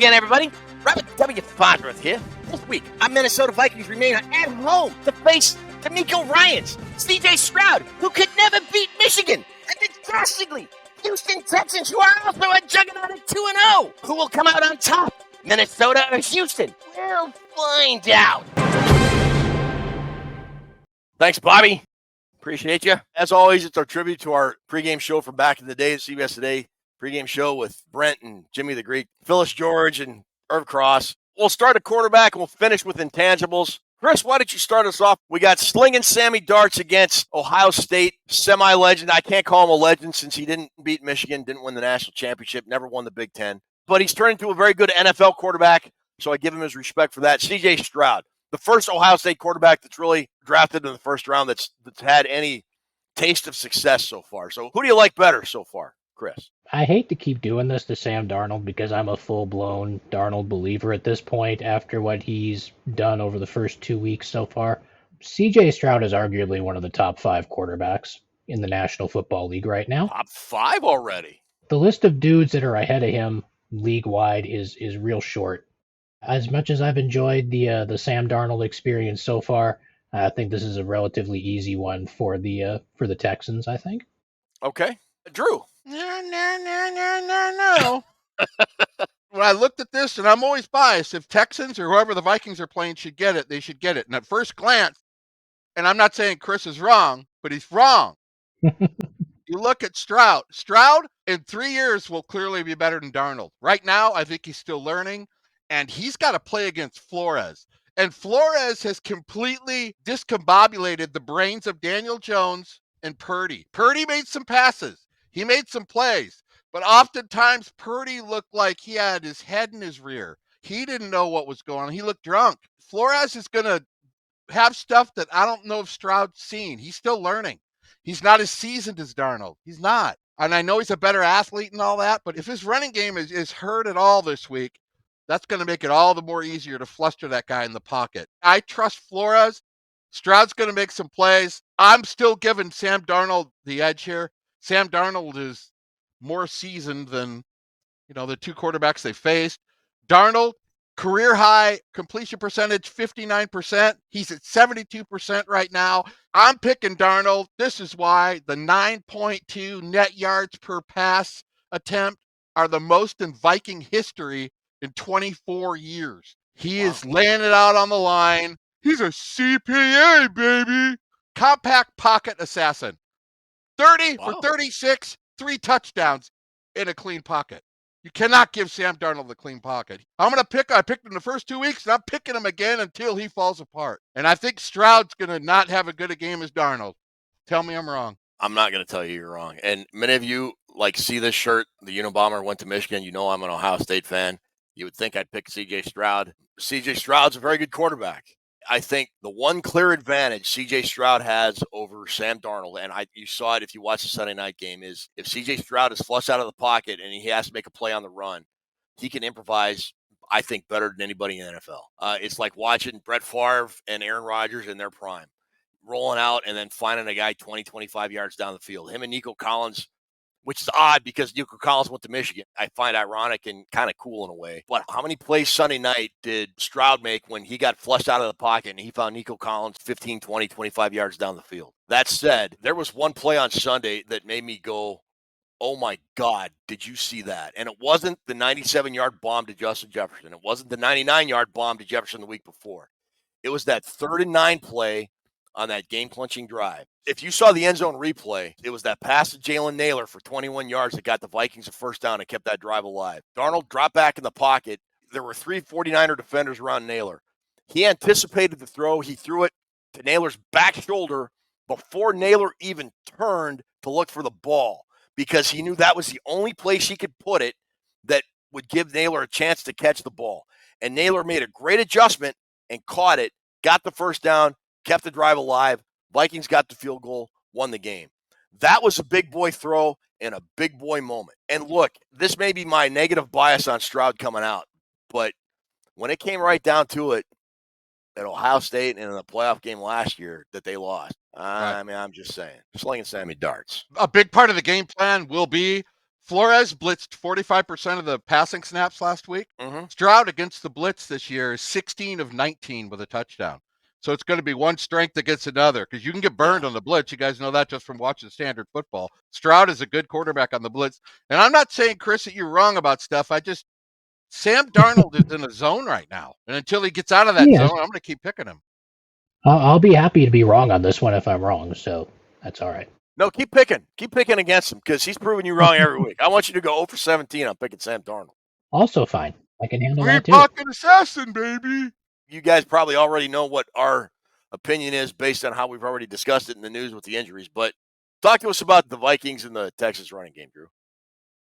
again, everybody. Rabbit W. Farnsworth here. This week, our Minnesota Vikings remain at home to face the Nico Ryans, C.J. Stroud, who could never beat Michigan, and the drastically Houston Texans, who are also a juggernaut at 2-0. Who will come out on top, Minnesota or Houston? We'll find out. Thanks, Bobby. Appreciate you. As always, it's our tribute to our pregame show from back in the day at CBS Today. Pregame show with Brent and Jimmy the Greek, Phyllis George, and Irv Cross. We'll start at quarterback and we'll finish with intangibles. Chris, why don't you start us off? We got slinging Sammy Darts against Ohio State, semi-legend. I can't call him a legend since he didn't beat Michigan, didn't win the national championship, never won the Big Ten. But he's turned into a very good NFL quarterback, so I give him his respect for that. C.J. Stroud, the first Ohio State quarterback that's really drafted in the first round that's had any taste of success so far. So who do you like better so far, Chris? I hate to keep doing this to Sam Darnold because I'm a full-blown Darnold believer at this point after what he's done over the first 2 weeks so far. C.J. Stroud is arguably one of the top 5 quarterbacks in the National Football League right now. Top 5 already? The list of dudes that are ahead of him league-wide is real short. As much as I've enjoyed the Sam Darnold experience so far, I think this is a relatively easy one for the Texans, I think. Okay. Drew? No. When I looked at this, and I'm always biased, if Texans or whoever the Vikings are playing should get it, they should get it. And at first glance, and I'm not saying Chris is wrong, but he's wrong. You look at Stroud. Stroud in 3 years will clearly be better than Darnold. Right now, I think he's still learning, and he's got to play against Flores. And Flores has completely discombobulated the brains of Daniel Jones and Purdy. Purdy made some passes. He made some plays. But oftentimes, Purdy looked like he had his head in his rear. He didn't know what was going on. He looked drunk. Flores is going to have stuff that I don't know if Stroud's seen. He's still learning. He's not as seasoned as Darnold. He's not. And I know he's a better athlete and all that, but if his running game is hurt at all this week, that's going to make it all the more easier to fluster that guy in the pocket. I trust Flores. Stroud's going to make some plays. I'm still giving Sam Darnold the edge here. Sam Darnold is more seasoned than, the two quarterbacks they faced. Darnold, career high completion percentage, 59%. He's at 72% right now. I'm picking Darnold. This is why the 9.2 net yards per pass attempt are the most in Viking history in 24 years. He is laying it out on the line. He's a CPA, baby. Compact pocket assassin. 30 for 36, 3 touchdowns in a clean pocket. You cannot give Sam Darnold the clean pocket. I picked him the first 2 weeks, and I'm picking him again until he falls apart. And I think Stroud's going to not have as good a game as Darnold. Tell me I'm wrong. I'm not going to tell you you're wrong. And many of you see this shirt, the Unabomber went to Michigan. You know I'm an Ohio State fan. You would think I'd pick C.J. Stroud. C.J. Stroud's a very good quarterback. I think the one clear advantage C.J. Stroud has over Sam Darnold, and you saw it if you watched the Sunday night game, is if C.J. Stroud is flush out of the pocket and he has to make a play on the run, he can improvise, I think, better than anybody in the NFL. It's like watching Brett Favre and Aaron Rodgers in their prime, rolling out and then finding a guy 20, 25 yards down the field. Him and Nico Collins, which is odd because Nico Collins went to Michigan. I find ironic and kind of cool in a way. But how many plays Sunday night did Stroud make when he got flushed out of the pocket and he found Nico Collins 15, 20, 25 yards down the field? That said, there was one play on Sunday that made me go, oh my God, did you see that? And it wasn't the 97-yard bomb to Justin Jefferson. It wasn't the 99-yard bomb to Jefferson the week before. It was that 3rd and 9 play on that game-clinching drive. If you saw the end zone replay, it was that pass to Jalen Naylor for 21 yards that got the Vikings a first down and kept that drive alive. Darnold dropped back in the pocket. There were 3 49er defenders around Naylor. He anticipated the throw. He threw it to Naylor's back shoulder before Naylor even turned to look for the ball because he knew that was the only place he could put it that would give Naylor a chance to catch the ball. And Naylor made a great adjustment and caught it, got the first down, kept the drive alive. Vikings got the field goal, won the game. That was a big boy throw and a big boy moment. And look, this may be my negative bias on Stroud coming out, but when it came right down to it at Ohio State and in the playoff game last year that they lost, I mean, I'm just saying, slinging Sammy Darts. A big part of the game plan will be Flores blitzed 45% of the passing snaps last week. Mm-hmm. Stroud against the blitz this year is 16 of 19 with a touchdown. So it's going to be one strength against another because you can get burned on the blitz. You guys know that just from watching standard football. Stroud is a good quarterback on the blitz. And I'm not saying, Chris, that you're wrong about stuff. Sam Darnold is in a zone right now. And until he gets out of that Yes. zone, I'm going to keep picking him. I'll be happy to be wrong on this one if I'm wrong, so that's all right. No, keep picking. Keep picking against him because he's proving you wrong every week. I want you to go 0 for 17 on picking Sam Darnold. Also fine. I can handle Green that too. pocket assassin, baby. You guys probably already know what our opinion is based on how we've already discussed it in the news with the injuries. But talk to us about the Vikings and the Texans running game, Drew.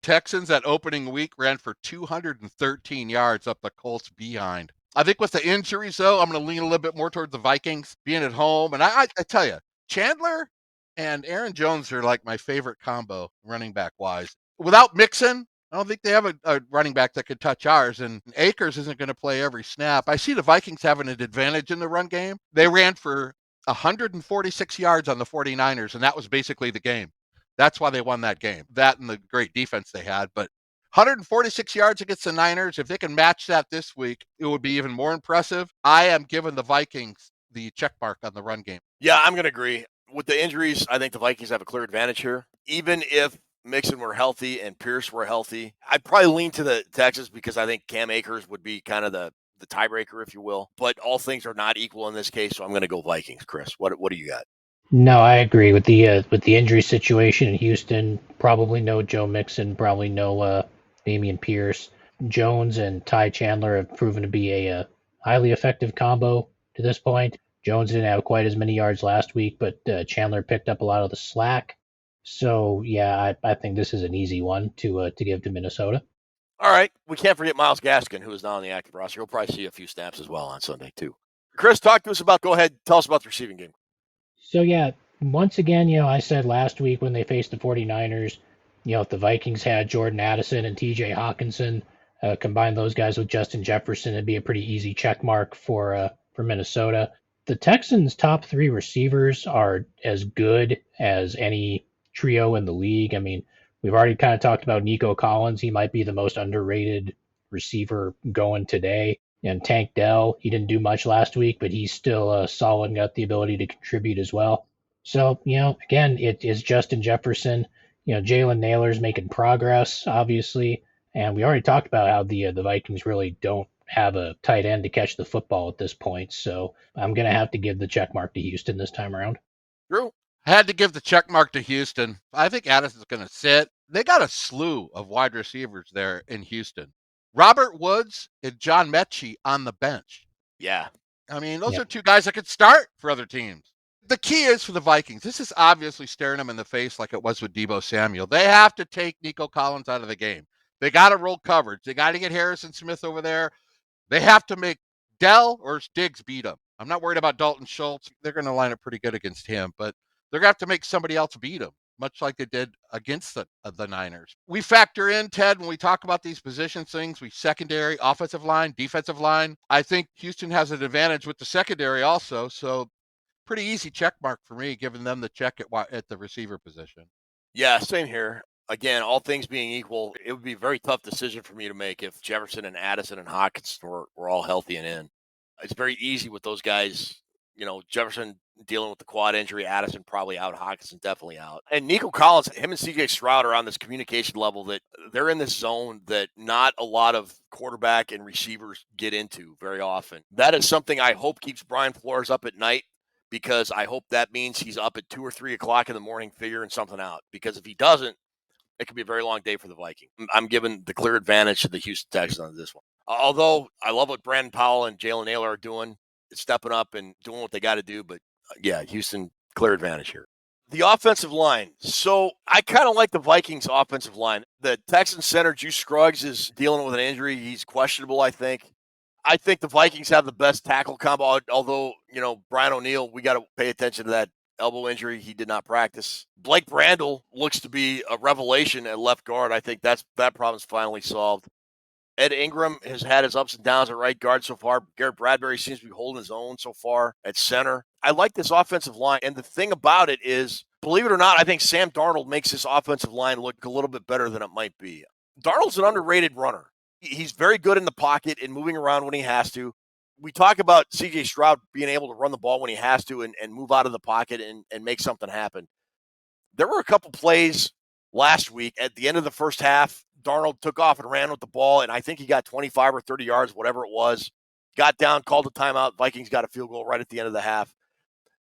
Texans that opening week ran for 213 yards up the Colts behind. I think with the injuries, though, I'm going to lean a little bit more towards the Vikings being at home. And I tell you, Chandler and Aaron Jones are like my favorite combo running back wise. Without Mixon, I don't think they have a running back that could touch ours. And Akers isn't going to play every snap. I see the Vikings having an advantage in the run game. They ran for 146 yards on the 49ers, and that was basically the game. That's why they won that game. That and the great defense they had. But 146 yards against the Niners, if they can match that this week, it would be even more impressive. I am giving the Vikings the check mark on the run game. Yeah, I'm going to agree. With the injuries, I think the Vikings have a clear advantage here. Even if Mixon were healthy and Pierce were healthy, I'd probably lean to the Texans because I think Cam Akers would be kind of the tiebreaker, if you will. But all things are not equal in this case, so I'm going to go Vikings. Chris, what do you got? No, I agree with the injury situation in Houston. Probably no Joe Mixon. Probably no Damian Pierce. Jones and Ty Chandler have proven to be a highly effective combo to this point. Jones didn't have quite as many yards last week, but Chandler picked up a lot of the slack. So yeah, I think this is an easy one to give to Minnesota. All right, we can't forget Myles Gaskin, who is now on the active roster. He'll probably see a few snaps as well on Sunday too. Chris, talk to us about. Go ahead, tell us about the receiving game. So yeah, once again, I said last week when they faced the 49ers, if the Vikings had Jordan Addison and TJ Hawkinson, combine those guys with Justin Jefferson, it'd be a pretty easy check mark for Minnesota. The Texans' top three receivers are as good as any trio in the league. I mean, we've already kind of talked about Nico Collins. He might be the most underrated receiver going today. And Tank Dell, he didn't do much last week, but he's still solid and got the ability to contribute as well. So, again, it is Justin Jefferson. Jalen Naylor's making progress, obviously. And we already talked about how the Vikings really don't have a tight end to catch the football at this point. So I'm going to have to give the check mark to Houston this time around. Drew? Had to give the check mark to Houston. I think Addison's going to sit. They got a slew of wide receivers there in Houston. Robert Woods and John Mechie on the bench. Yeah. I mean, those are two guys that could start for other teams. The key is for the Vikings, this is obviously staring them in the face like it was with Deebo Samuel. They have to take Nico Collins out of the game. They got to roll coverage. They got to get Harrison Smith over there. They have to make Dell or Diggs beat him. I'm not worried about Dalton Schultz. They're going to line up pretty good against him, but they're going to have to make somebody else beat him, much like they did against the Niners. We factor in, Ted, when we talk about these position things, we secondary, offensive line, defensive line. I think Houston has an advantage with the secondary also, so pretty easy check mark for me, giving them the check at the receiver position. Yeah, same here. Again, all things being equal, it would be a very tough decision for me to make if Jefferson and Addison and Hawkins were all healthy and in. It's very easy with those guys. Jefferson dealing with the quad injury, Addison probably out, Hawkinson definitely out. And Nico Collins, him and CJ Stroud are on this communication level that they're in this zone that not a lot of quarterback and receivers get into very often. That is something I hope keeps Brian Flores up at night, because I hope that means he's up at 2 or 3 o'clock in the morning figuring something out. Because if he doesn't, it could be a very long day for the Vikings. I'm giving the clear advantage to the Houston Texans on this one. Although I love what Brandon Powell and Jalen Naylor are doing, stepping up and doing what they got to do. But yeah, Houston, clear advantage here. The offensive line. So I kind of like the Vikings offensive line. The Texans center, Juice Scruggs, is dealing with an injury. He's questionable, I think. I think the Vikings have the best tackle combo, although, Brian O'Neill, we got to pay attention to that elbow injury. He did not practice. Blake Brandel looks to be a revelation at left guard. I think that problem's finally solved. Ed Ingram has had his ups and downs at right guard so far. Garrett Bradbury seems to be holding his own so far at center. I like this offensive line. And the thing about it is believe it or not, I think Sam Darnold makes this offensive line look a little bit better than it might be. Darnold's an underrated runner. He's very good in the pocket and moving around when he has to. We talk about C.J. Stroud being able to run the ball when he has to and move out of the pocket and make something happen. There were a couple plays last week at the end of the first half. Darnold took off and ran with the ball, and I think he got 25 or 30 yards, whatever it was. Got down, called a timeout. Vikings got a field goal right at the end of the half.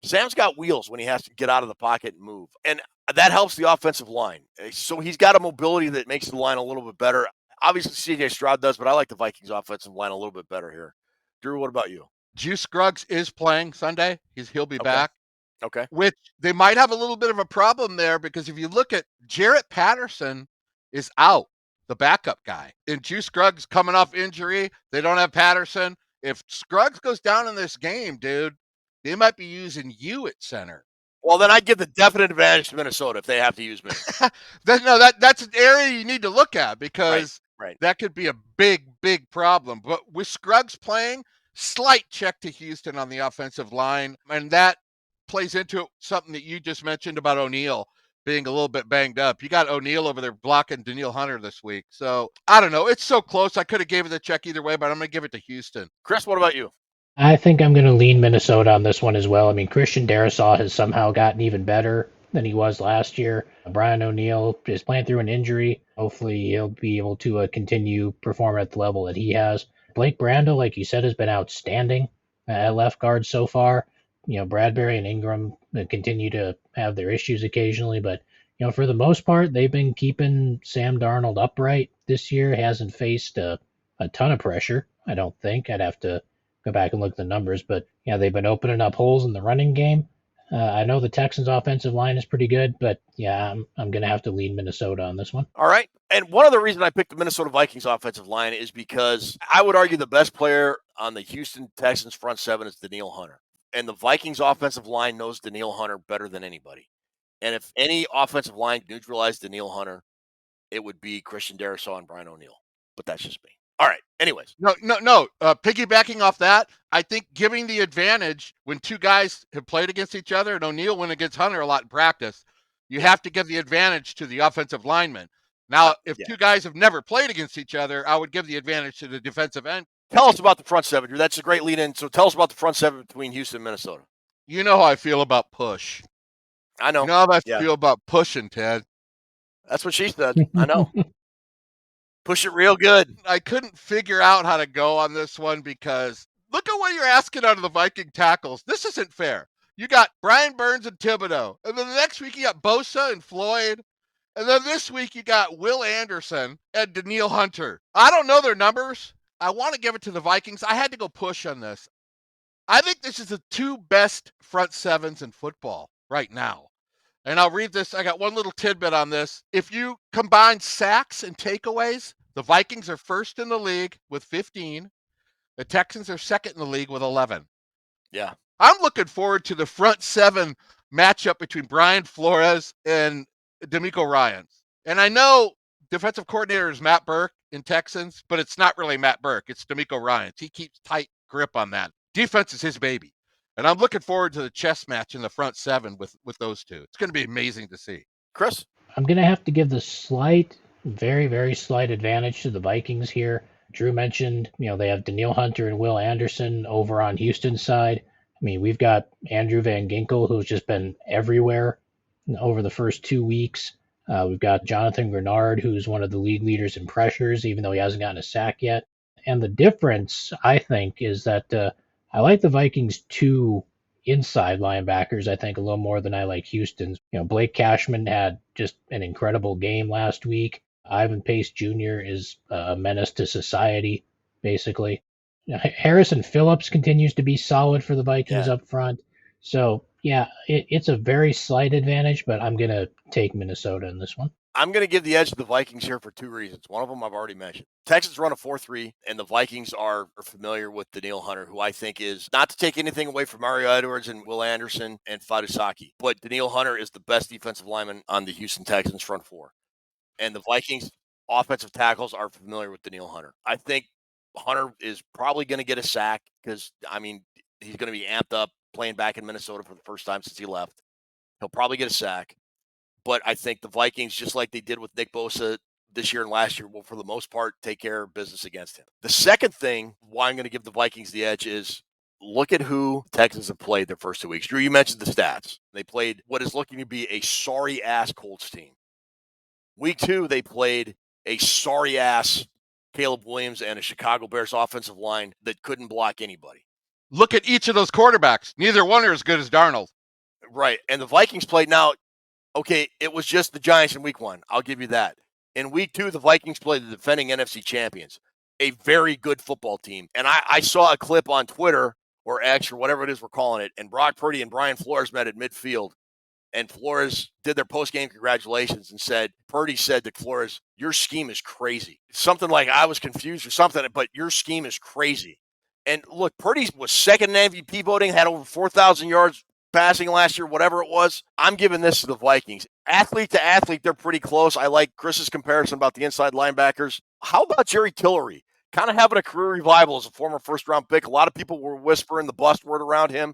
Sam's got wheels when he has to get out of the pocket and move. And that helps the offensive line. So he's got a mobility that makes the line a little bit better. Obviously, C.J. Stroud does, but I like the Vikings offensive line a little bit better here. Drew, what about you? Juice Scruggs is playing Sunday. He'll be back. Okay. Which they might have a little bit of a problem there because if you look at Jarrett Patterson is out, the backup guy. And Juice Scruggs coming off injury. They don't have Patterson. If Scruggs goes down in this game, dude, they might be using you at center. Well, then I'd give the definite advantage to Minnesota if they have to use me. That's an area you need to look at because right. that could be a big, big problem. But with Scruggs playing, slight check to Houston on the offensive line. And that plays into something that you just mentioned about O'Neal being a little bit banged up. You got O'Neal over there blocking Danielle Hunter this week. So I don't know. It's so close. I could have gave it the check either way, but I'm going to give it to Houston. Chris, what about you? I think I'm going to lean Minnesota on this one as well. I mean, Christian Darrisaw has somehow gotten even better than he was last year. Brian O'Neill is playing through an injury. Hopefully, he'll be able to continue performing at the level that he has. Blake Brandel, like you said, has been outstanding at left guard so far. You know, Bradbury and Ingram continue to have their issues occasionally, but you know, for the most part, they've been keeping Sam Darnold upright this year. He hasn't faced a ton of pressure, I don't think. I'd have to go back and look at the numbers, but yeah, they've been opening up holes in the running game. I know the Texans' offensive line is pretty good, but yeah, I'm going to have to lean Minnesota on this one. All right. And one other reason I picked the Minnesota Vikings offensive line is because I would argue the best player on the Houston Texans front seven is Danielle Hunter. And the Vikings offensive line knows Danielle Hunter better than anybody. And if any offensive line neutralized Danielle Hunter, it would be Christian Darrisaw and Brian O'Neill. But that's just me. All right. Anyways. No. Piggybacking off that, I think giving the advantage when two guys have played against each other, and O'Neill went against Hunter a lot in practice, you have to give the advantage to the offensive lineman. Now, if two guys have never played against each other, I would give the advantage to the defensive end. Tell us about the front seven, Drew. That's a great lead in. So tell us about the front seven between Houston and Minnesota. You know how I feel about push. I know. You know how I feel about pushing, Ted. That's what she said. I know. Push it real good. I couldn't figure out how to go on this one because look at what you're asking out of the Viking tackles. This isn't fair. You got Brian Burns and Thibodeau. And then the next week you got Bosa and Floyd. And then this week you got Will Anderson and Danielle Hunter. I don't know their numbers. I want to give it to the Vikings. I had to go push on this. I think this is the two best front sevens in football right now. And I'll read this. I got one little tidbit on this. If you combine sacks and takeaways, the Vikings are first in the league with 15. The Texans are second in the league with 11. Yeah. I'm looking forward to the front seven matchup between Brian Flores and D'Amico Ryans. And I know defensive coordinator is Matt Burke in Texans, but it's not really Matt Burke. It's D'Amico Ryans. He keeps tight grip on that. Defense is his baby. And I'm looking forward to the chess match in the front seven with those two. It's going to be amazing to see. Chris? I'm going to have to give the slight, very, very slight advantage to the Vikings here. Drew mentioned, you know, they have Danielle Hunter and Will Anderson over on Houston's side. I mean, we've got Andrew Van Ginkel, who's just been everywhere over the first 2 weeks. We've got Jonathan Grenard, who's one of the league leaders in pressures, even though he hasn't gotten a sack yet. And the difference, I think, is that I like the Vikings' two inside linebackers, I think, a little more than I like Houston's. You know, Blake Cashman had just an incredible game last week. Ivan Pace Jr. is a menace to society, basically. You know, Harrison Phillips continues to be solid for the Vikings up front. So, yeah, it's a very slight advantage, but I'm going to take Minnesota in this one. I'm going to give the edge to the Vikings here for two reasons. One of them I've already mentioned. Texans run a 4-3, and the Vikings are familiar with Danielle Hunter, who I think is, not to take anything away from Mario Edwards and Will Anderson and Fadusaki, but Danielle Hunter is the best defensive lineman on the Houston Texans front four. And the Vikings offensive tackles are familiar with Danielle Hunter. I think Hunter is probably going to get a sack because, I mean, he's going to be amped up playing back in Minnesota for the first time since he left. He'll probably get a sack. But I think the Vikings, just like they did with Nick Bosa this year and last year, will for the most part take care of business against him. The second thing why I'm going to give the Vikings the edge is look at who Texans have played their first 2 weeks. Drew, you mentioned the stats. They played what is looking to be a sorry-ass Colts team. Week 2, they played a sorry-ass Caleb Williams and a Chicago Bears offensive line that couldn't block anybody. Look at each of those quarterbacks. Neither one are as good as Darnold. Right. And the Vikings played now, okay, it was just the Giants in week 1. I'll give you that. In week 2, the Vikings played the defending NFC champions, a very good football team. And I saw a clip on Twitter or X or whatever it is we're calling it, and Brock Purdy and Brian Flores met at midfield. And Flores did their post-game congratulations and said, Purdy said to Flores, your scheme is crazy. Something like I was confused or something, but your scheme is crazy. And look, Purdy was second in MVP voting, had over 4,000 yards passing last year, whatever it was. I'm giving this to the Vikings. Athlete to athlete, they're pretty close. I like Chris's comparison about the inside linebackers. How about Jerry Tillery? Kind of having a career revival as a former first-round pick. A lot of people were whispering the bust word around him.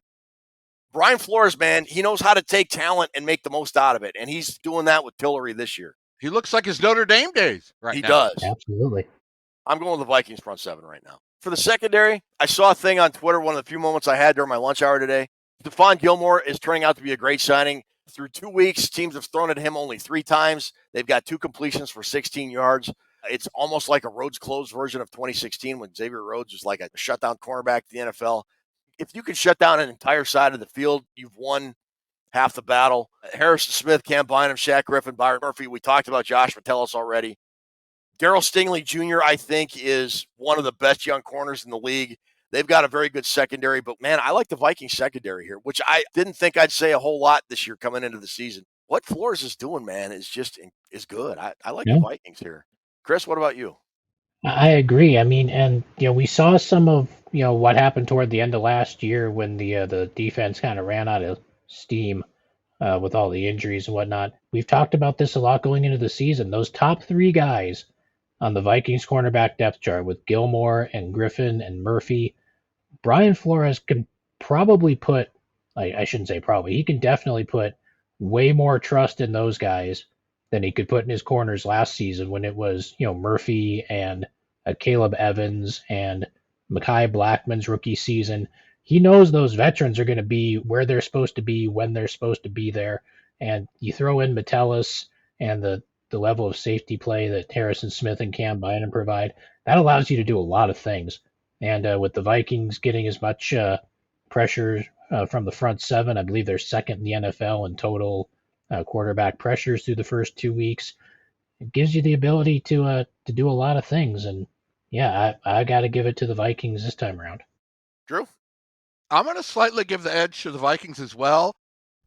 Brian Flores, man, he knows how to take talent and make the most out of it, and he's doing that with Tillery this year. He looks like his Notre Dame days right now. He does. Absolutely. I'm going with the Vikings front seven right now. For the secondary, I saw a thing on Twitter, one of the few moments I had during my lunch hour today. Stephon Gilmore is turning out to be a great signing. Through 2 weeks, teams have thrown at him only 3 times. They've got 2 completions for 16 yards. It's almost like a Rhodes closed version of 2016 when Xavier Rhodes was like a shutdown cornerback to the NFL. If you can shut down an entire side of the field, you've won half the battle. Harrison Smith, Cam Bynum, Shaq Griffin, Byron Murphy. We talked about Josh Metellus already. Darryl Stingley Jr., I think, is one of the best young corners in the league. They've got a very good secondary, but, man, I like the Vikings secondary here, which I didn't think I'd say a whole lot this year coming into the season. What Flores is doing, man, is good. I like the Vikings here. Chris, what about you? I agree. I mean, and we saw some of what happened toward the end of last year when the defense kind of ran out of steam with all the injuries and whatnot. We've talked about this a lot going into the season. Those top 3 guys on the Vikings cornerback depth chart with Gilmore and Griffin and Murphy, Brian Flores can probably put, I shouldn't say probably, he can definitely put way more trust in those guys than he could put in his corners last season when it was, Murphy and Caleb Evans and Mekhi Blackman's rookie season. He knows those veterans are going to be where they're supposed to be when they're supposed to be there. And you throw in Metellus and the level of safety play that Harrison Smith and Cam Bynum provide, that allows you to do a lot of things. And with the Vikings getting as much pressure from the front seven, I believe they're second in the NFL in total quarterback pressures through the first 2 weeks. It gives you the ability to do a lot of things. And yeah, I got to give it to the Vikings this time around. Drew? I'm going to slightly give the edge to the Vikings as well.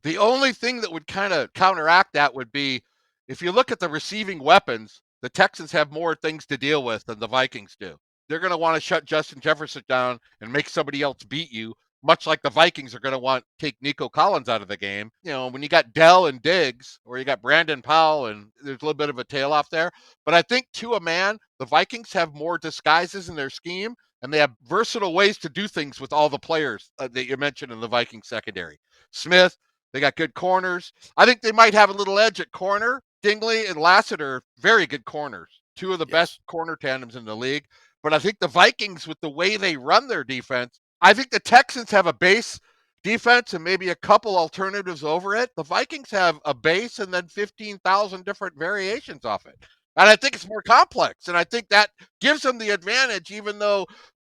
The only thing that would kind of counteract that would be if you look at the receiving weapons, the Texans have more things to deal with than the Vikings do. They're going to want to shut Justin Jefferson down and make somebody else beat you, much like the Vikings are going to want to take Nico Collins out of the game. When you got Dell and Diggs, or you got Brandon Powell, and there's a little bit of a tail off there. But I think to a man, the Vikings have more disguises in their scheme, and they have versatile ways to do things with all the players that you mentioned in the Vikings secondary. Smith, they got good corners. I think they might have a little edge at corner. Stingley and Lassiter, very good corners. 2 of the best corner tandems in the league. But I think the Vikings, with the way they run their defense, I think the Texans have a base defense and maybe a couple alternatives over it. The Vikings have a base and then 15,000 different variations off it. And I think it's more complex. And I think that gives them the advantage, even though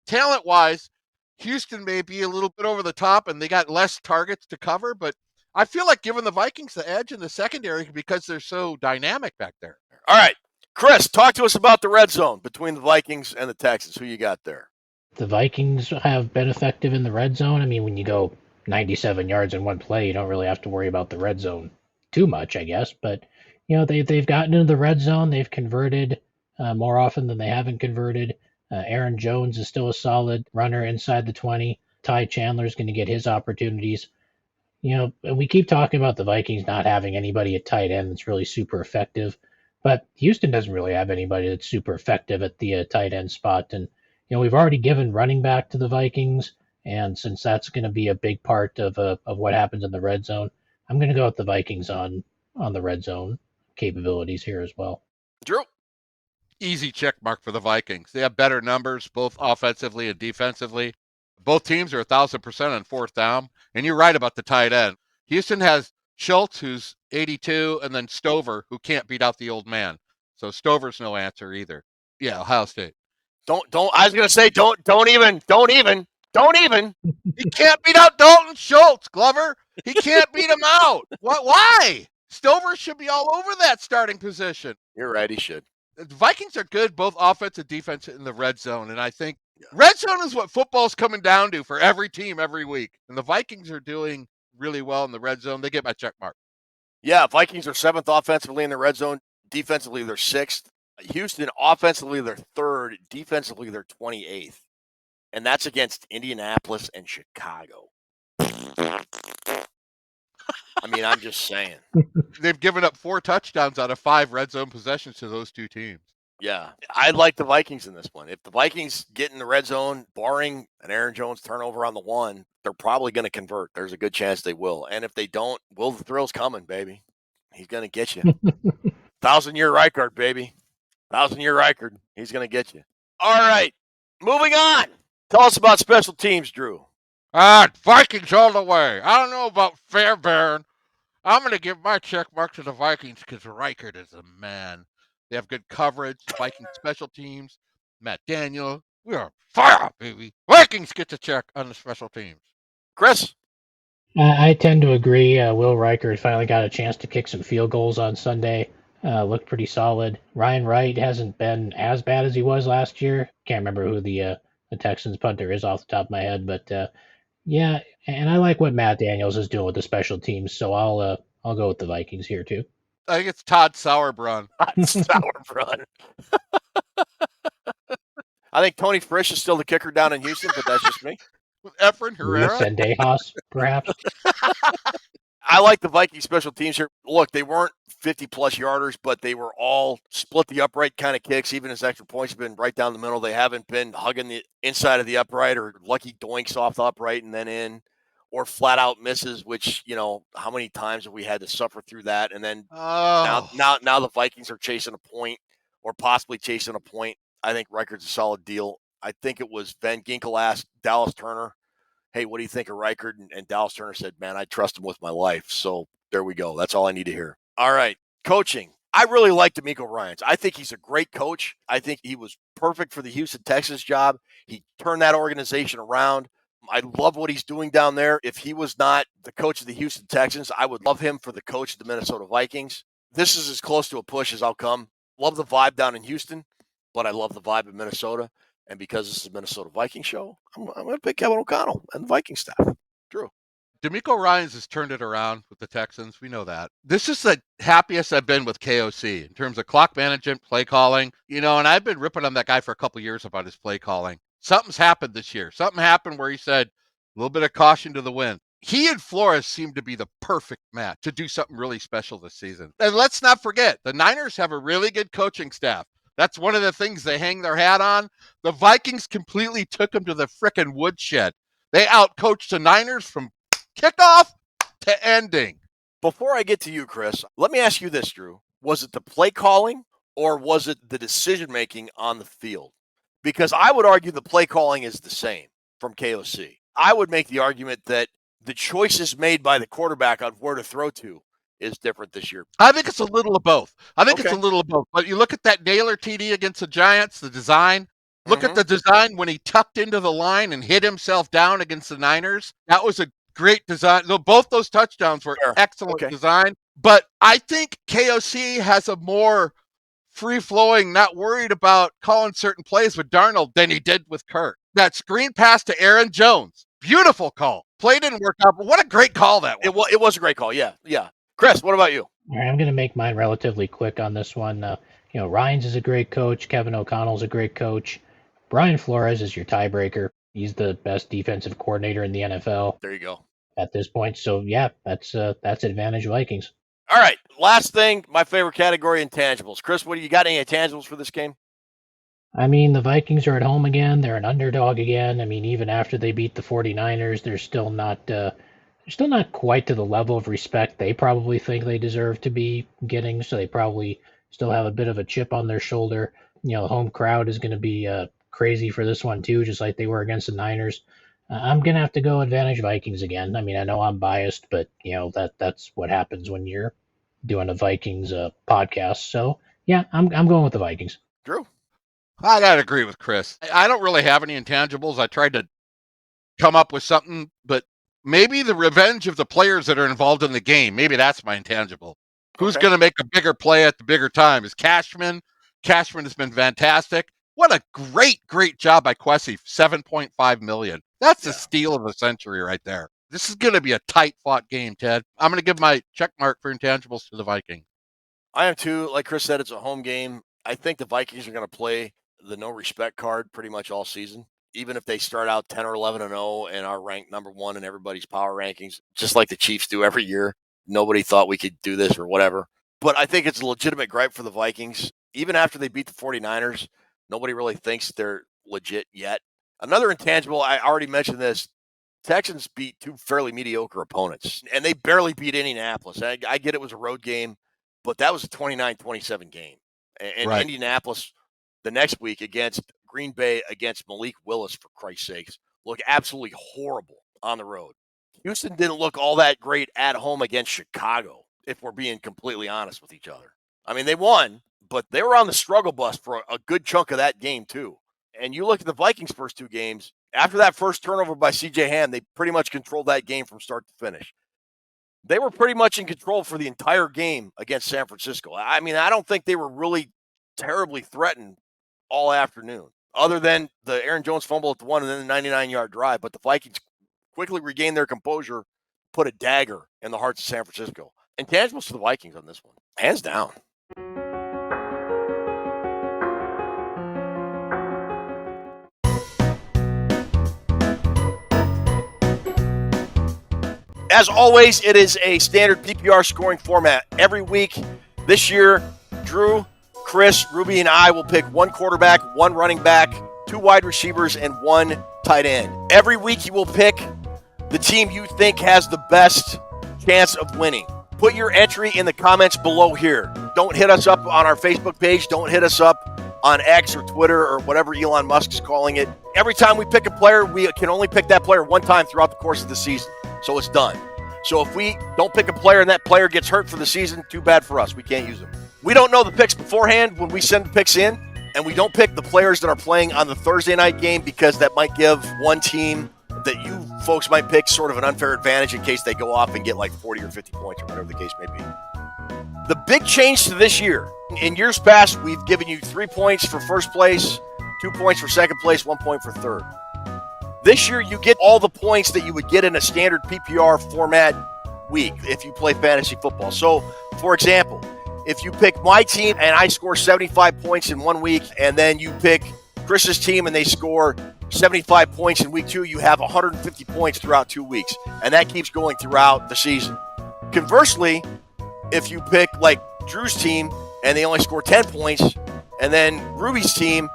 talent-wise, Houston may be a little bit over the top and they got less targets to cover. But I feel like giving the Vikings the edge in the secondary because they're so dynamic back there. All right. Chris, talk to us about the red zone between the Vikings and the Texans. Who you got there? The Vikings have been effective in the red zone. I mean, when you go 97 yards in one play, you don't really have to worry about the red zone too much, I guess. But, they've gotten into the red zone. They've converted more often than they haven't converted. Aaron Jones is still a solid runner inside the 20. Ty Chandler is going to get his opportunities. We keep talking about the Vikings not having anybody at tight end that's really super effective. But Houston doesn't really have anybody that's super effective at the tight end spot. And, we've already given running back to the Vikings. And since that's going to be a big part of what happens in the red zone, I'm going to go with the Vikings on the red zone capabilities here as well. Drew? Easy check mark for the Vikings. They have better numbers, both offensively and defensively. Both teams are 1,000% on fourth down. And you're right about the tight end. Houston has Schultz, who's 82, and then Stover, who can't beat out the old man. So Stover's no answer either. Yeah, Ohio State. Don't. I was gonna say don't even. He can't beat out Dalton Schultz, Glover. He can't beat him out. What? Why? Stover should be all over that starting position. You're right. He should. The Vikings are good, both offense and defense in the red zone. And I think red zone is what football's coming down to for every team every week. And the Vikings are doing really well in the red zone. They get my check mark. Yeah, Vikings are 7th offensively in the red zone. Defensively, they're 6th. Houston, offensively, they're 3rd. Defensively, they're 28th. And that's against Indianapolis and Chicago. I mean, I'm just saying. They've given up 4 touchdowns out of 5 red zone possessions to those two teams. Yeah, I like the Vikings in this one. If the Vikings get in the red zone, barring an Aaron Jones turnover on the 1, they're probably going to convert. There's a good chance they will. And if they don't, Will the Thrill's coming, baby. He's going to get you. 1,000-year Reichard, baby. 1,000-year Reichard. He's going to get you. All right, moving on. Tell us about special teams, Drew. Vikings all the way. I don't know about Fairbairn. I'm going to give my check mark to the Vikings because Reichard is a man. They have good coverage. Viking special teams. Matt Daniel. We are fire, baby. Vikings get the check on the special teams. Chris? I tend to agree. Will Reichard finally got a chance to kick some field goals on Sunday. Looked pretty solid. Ryan Wright hasn't been as bad as he was last year. Can't remember who the Texans punter is off the top of my head, but yeah. And I like what Matt Daniels is doing with the special teams, so I'll go with the Vikings here too. I think it's Todd Sauerbrunn. Sauerbrunn. I think Tony Frisch is still the kicker down in Houston, but that's just me. With Efren Herrera. Luis Sendejas, perhaps. I like the Viking special teams here. Look, they weren't 50-plus yarders, but they were all split the upright kind of kicks. Even as extra points have been right down the middle, they haven't been hugging the inside of the upright or lucky doinks off the upright and then in, or flat out misses, which, you know, how many times have we had to suffer through that? And then now the Vikings are chasing a point or possibly chasing a point. I think Reichard's a solid deal. I think it was Van Ginkel asked Dallas Turner, hey, what do you think of Reichard? And Dallas Turner said, man, I trust him with my life. So there we go. That's all I need to hear. All right. Coaching. I really like D'Amico Ryans. I think he's a great coach. I think he was perfect for the Houston Texans job. He turned that organization around. I love what he's doing down there. If he was not the coach of the Houston Texans, I would love him for the coach of the Minnesota Vikings. This is as close to a push as I'll come. Love the vibe down in Houston, but I love the vibe in Minnesota. And because this is a Minnesota Viking show, I'm going to pick Kevin O'Connell and the Viking staff. Drew. D'Amico Ryans has turned it around with the Texans. We know that. This is the happiest I've been with KOC in terms of clock management, play calling. You know, and I've been ripping on that guy for a couple years about his play calling. Something's happened this year. Something happened where he said a little bit of caution to the wind. He and Flores seem to be the perfect match to do something really special this season. And let's not forget, the Niners have a really good coaching staff. That's one of the things they hang their hat on. The Vikings completely took them to the frickin' woodshed. They outcoached the Niners from kickoff to ending. Before I get to you, Chris, let me ask you this, Drew. Was it the play calling or was it the decision-making on the field? Because I would argue the play calling is the same from KOC. I would make the argument that the choices made by the quarterback on where to throw to is different this year. I think it's a little of both. It's a little of both. But you look at that Naylor TD against the Giants, the design. Look at the design when he tucked into the line and hit himself down against the Niners. That was a great design. Both those touchdowns were excellent design. But I think KOC has a more free-flowing, not worried about calling certain plays with Darnold than he did with Kirk. That screen pass to Aaron Jones. Beautiful call. Play didn't work out, but what a great call that was. It was a great call, yeah. Chris, what about you? All right, I'm going to make mine relatively quick on this one. Ryans is a great coach. Kevin O'Connell's a great coach. Brian Flores is your tiebreaker. He's the best defensive coordinator in the NFL. There you go. At this point. So, yeah, that's advantage Vikings. All right, last thing, my favorite category, intangibles. Chris, what do you got? Any intangibles for this game? I mean, the Vikings are at home again. They're an underdog again. I mean, even after they beat the 49ers, they're still not still not quite to the level of respect they probably think they deserve to be getting, so they probably still have a bit of a chip on their shoulder. The home crowd is going to be crazy for this one too, just like they were against the Niners. I'm going to have to go advantage Vikings again. I mean, I know I'm biased, but that's what happens when you're doing a Vikings podcast. So yeah, I'm going with the Vikings. Drew? I gotta agree with Chris. I don't really have any intangibles. I tried to come up with something, but maybe the revenge of the players that are involved in the game. Maybe that's my intangible. Who's going to make a bigger play at the bigger time? Is Cashman? Cashman has been fantastic. What a great job by Kwesi. $7.5 million. That's a steal of the century right there. This is going to be a tight fought game, Ted. I'm going to give my check mark for intangibles to the Vikings. I am too. Like Chris said, it's a home game. I think the Vikings are going to play the no respect card pretty much all season. Even if they start out 10 or 11 and 0 and are ranked number one in everybody's power rankings, just like the Chiefs do every year. Nobody thought we could do this or whatever. But I think it's a legitimate gripe for the Vikings. Even after they beat the 49ers, nobody really thinks they're legit yet. Another intangible, I already mentioned this, Texans beat two fairly mediocre opponents, and they barely beat Indianapolis. I get it was a road game, but that was a 29-27 game. And right. Indianapolis the next week against Green Bay, against Malik Willis, for Christ's sakes, looked absolutely horrible on the road. Houston didn't look all that great at home against Chicago, if we're being completely honest with each other. I mean, they won, but they were on the struggle bus for a good chunk of that game, too. And you look at the Vikings' first two games, after that first turnover by C.J. Ham, they pretty much controlled that game from start to finish. They were pretty much in control for the entire game against San Francisco. I mean, I don't think they were really terribly threatened all afternoon, other than the Aaron Jones fumble at the one and then the 99-yard drive. But the Vikings quickly regained their composure, put a dagger in the hearts of San Francisco. Intangibles to the Vikings on this one, hands down. As always, it is a standard PPR scoring format every week. This year, Drew, Chris, Ruby, and I will pick one quarterback, one running back, two wide receivers, and one tight end. Every week, you will pick the team you think has the best chance of winning. Put your entry in the comments below here. Don't hit us up on our Facebook page. Don't hit us up on X or Twitter or whatever Elon Musk is calling it. Every time we pick a player, we can only pick that player one time throughout the course of the season. So it's done. So if we don't pick a player and that player gets hurt for the season, too bad for us. We can't use them. We don't know the picks beforehand when we send the picks in, and we don't pick the players that are playing on the Thursday night game because that might give one team that you folks might pick sort of an unfair advantage in case they go off and get like 40 or 50 points or whatever the case may be. The big change to this year, in years past, we've given you 3 points for first place, 2 points for second place, 1 point for third. This year, you get all the points that you would get in a standard PPR format week if you play fantasy football. So, for example, if you pick my team and I score 75 points in 1 week, and then you pick Chris's team and they score 75 points in week 2, you have 150 points throughout 2 weeks. And that keeps going throughout the season. Conversely, if you pick like Drew's team and they only score 10 points, and then Ruby's team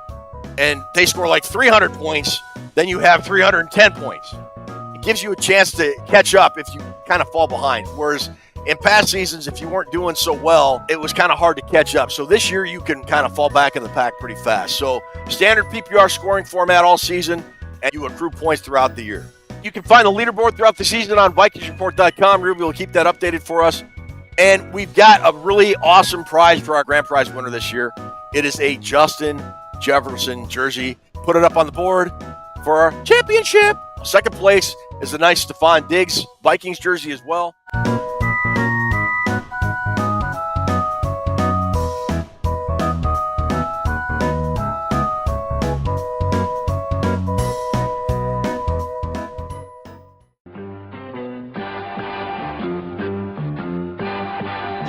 and they score like 300 points, then you have 310 points. It gives you a chance to catch up if you kind of fall behind. Whereas in past seasons, if you weren't doing so well, it was kind of hard to catch up. So this year, you can kind of fall back in the pack pretty fast. So standard PPR scoring format all season, and you accrue points throughout the year. You can find the leaderboard throughout the season on VikingsReport.com. Ruby will keep that updated for us. And we've got a really awesome prize for our grand prize winner this year. It is a Justin Jefferson jersey. Put it up on the board for our championship. Second place is the nice Stephon Diggs Vikings jersey as well.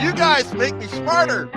You guys make me smarter.